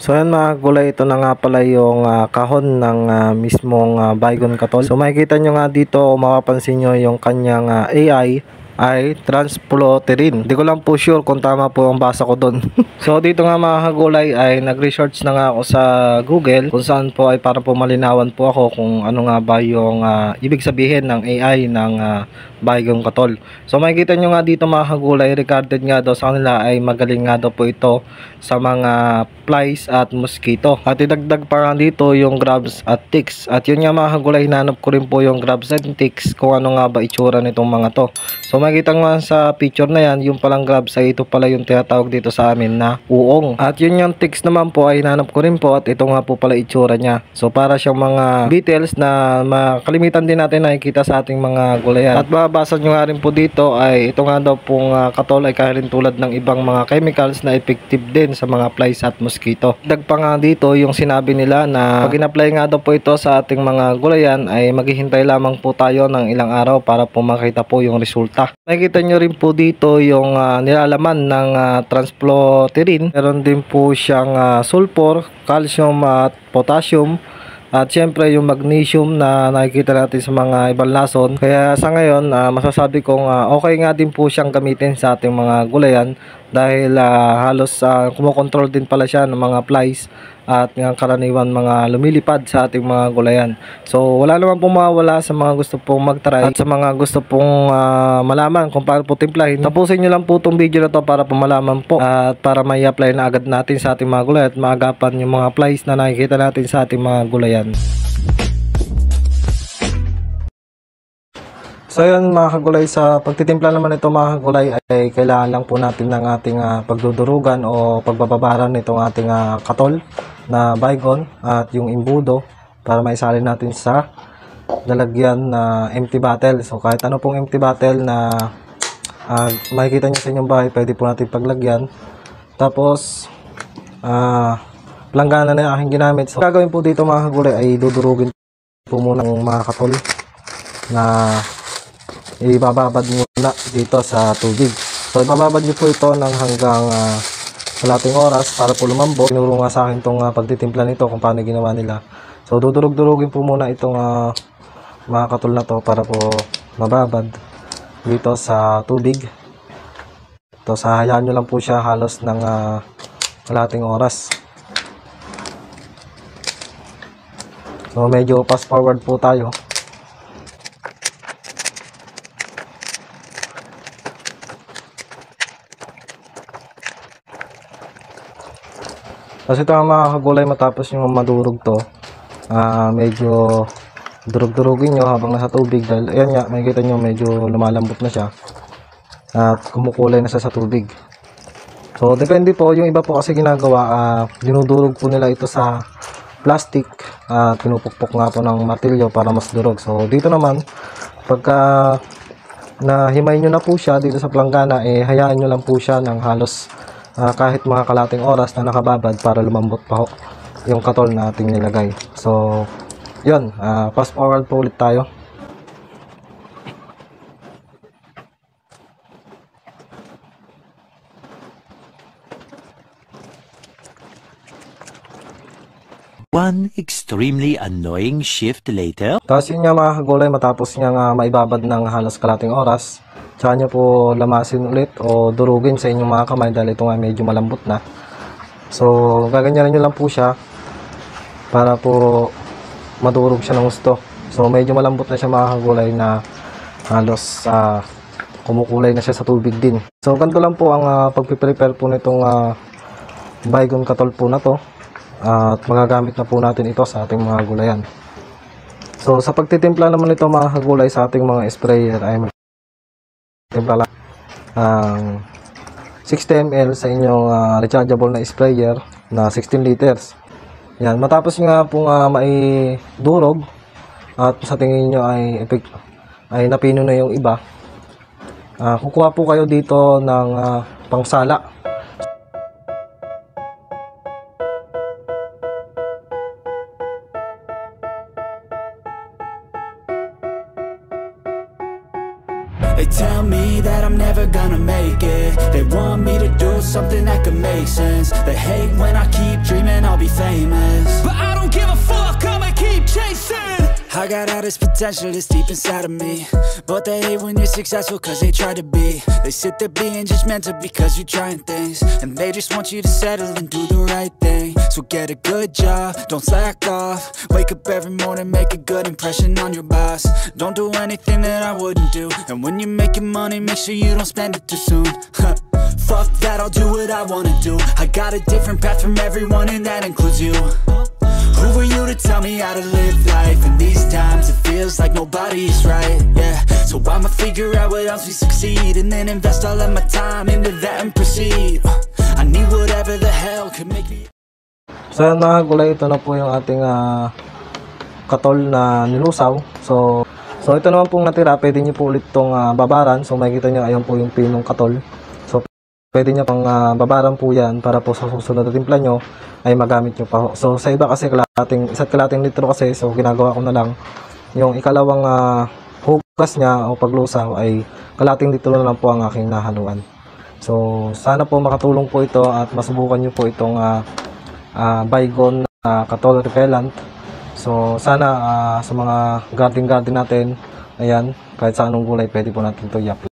So yan mga gulay, ito na nga pala yung kahon ng mismong Baygon Katol. So makikita nyo nga dito, mapapansin nyo yung kanyang AI ay transploterin. Hindi ko lang po sure kung tama po ang basa ko doon. So dito nga mga kagulay ay nag-research na nga ako sa Google kung saan po ay para po malinawan po ako kung ano nga ba yung ibig sabihin ng AI ng Baygon Katol. So makikita nyo nga dito mga kagulay, recorded nga daw sa kanila ay magaling nga daw po ito sa mga flies at mosquito. At idagdag pa nga dito yung grubs at ticks. At yun nga mga kagulay, hinanap ko rin po yung grubs and ticks kung ano nga ba itsura nitong mga to. So makikita nga sa picture na yan, yung palang grabs ay ito pala yung tinatawag dito sa amin na uong. At yun yung ticks naman po ay hinanap ko rin po at ito nga po pala itsura niya. So para siyang mga beetles na makalimitan din natin nakikita sa ating mga gulayan. At mababasa nyo nga rin po dito ay ito nga daw pong katol ay kaya rin tulad ng ibang mga chemicals na effective din sa mga flies at mosquito. Dag pa nga dito yung sinabi nila na pag in-apply nga daw po ito sa ating mga gulayan ay maghihintay lamang po tayo ng ilang araw para po makita po yung resulta. Nakikita nyo rin po dito yung nilalaman ng transploterin. Meron din po siyang sulfur, calcium at potassium. At syempre yung magnesium na nakikita natin sa mga ibang lason. Kaya sa ngayon masasabi kong okay nga din po siyang gamitin sa ating mga gulayan dahil halos kumokontrol din pala siya ng mga flies at ng karaniwan mga lumilipad sa ating mga gulayan. So wala naman pong mawawala sa mga gusto pong mag-try at sa mga gusto pong malaman kung paano po timplahin. Tapusin nyo lang po itong video na to para po malaman po at para may apply na agad natin sa ating mga gulayan at maagapan yung mga flies na nakikita natin sa ating mga gulayan. So yun mga kagulay, sa pagtitimpla naman ito mga kagulay ay kailangan lang po natin ng ating pagdudurugan o pagbababaran nitong ating katol na Baygon at yung imbudo para maisalin natin sa lalagyan na empty bottle. So kahit ano pong empty bottle na makikita nyo sa inyong bahay, pwede po natin paglagyan. Tapos planggana na yung aking ginamit. So gagawin po dito mga kagulay ay dudurugin po muna ng mga katol na ibababad muna dito sa tubig. So ibababad nyo po ito ng hanggang kalating oras para po lumambot. Tinuro nga sa akin itong pagtitimpla nito kung paano ginawa nila. So dudurug-durugin po muna itong mga katol na to para po mababad dito sa tubig. So hayaan nyo lang po siya halos ng kalating oras. So medyo fast forward po tayo. Kasi ito mga kagulay, matapos yung madurog to, medyo durug-durugin nyo habang nasa tubig dahil ayan nga, makikita nyo medyo lumalambot na siya at kumukulay na siya sa tubig. So depende po, yung iba po kasi ginagawa, dinudurog po nila ito sa plastic at pinupukpok nga po ng martilyo para mas durog. So dito naman, pagka nahimay nyo na po siya dito sa planggana, hayaan nyo lang po siya ng halos kahit mga kalating oras na nakababad para lumambot pa ho yung katol na ating nilagay. So yun, fast forward po ulit tayo. One extremely annoying shift later. Tapos yun nga mga kagulay, matapos nga maibabad ng halos kalating oras, tsaka nyo po lamasin ulit o durugin sa inyong mga kamay dahil ito nga medyo malambot na. So gaganyanan nyo lang po siya para po madurog siya ng gusto. So medyo malambot na siya mga kagulay na halos kumukulay na siya sa tubig din. So ganito lang po ang pagpiprepare po nitong Baygon Katol po na to. At magagamit na po natin ito sa ating mga gulayan. So sa pagtitimpla naman ito mga kagulay sa ating mga sprayer ay timpla lang 60 ml sa inyong rechargeable na sprayer na 16 liters. Yan, matapos nga po maidurog at sa tingin nyo ay napino na yung iba, kukuha po kayo dito ng pangsala. They tell me that I'm never gonna make it. They want me to do something that could make sense. They hate when I keep dreaming I'll be famous, but I don't give a fuck, I'ma keep chasing. I got all this potential that's deep inside of me, but they hate when you're successful cause they try to be. They sit there being judgmental because you're trying things, and they just want you to settle and do the right thing. So get a good job, don't slack off. Wake up every morning, make a good impression on your boss. Don't do anything that I wouldn't do, and when you're making money, make sure you don't spend it too soon. Fuck that, I'll do what I wanna do. I got a different path from everyone, and that includes you. Who are you to tell me how to live life? In these times it feels like nobody's right, yeah. So I'ma figure out what else we succeed, and then invest all of my time into that and proceed. I need whatever the hell could make me. So yan mga gulay, ito na po yung ating katol na nilusaw. So ito naman pong natira, pwede nyo po ulit itong babaran. So makikita nyo, ayun po yung pinong katol. So pwede nyo pang babaran po yan para po sa susunod na timpla nyo ay magamit nyo pa. So sa iba kasi isa't kalating litro kasi, so ginagawa ko na lang yung ikalawang hugas niya o paglusaw ay kalating litro na lang po ang aking nahaluan. So sana po makatulong po ito at masubukan nyo po itong Baygon Katol Repellent. So sana sa mga garden natin, ayan, kahit sa anong gulay pwede po natin ito i-apply.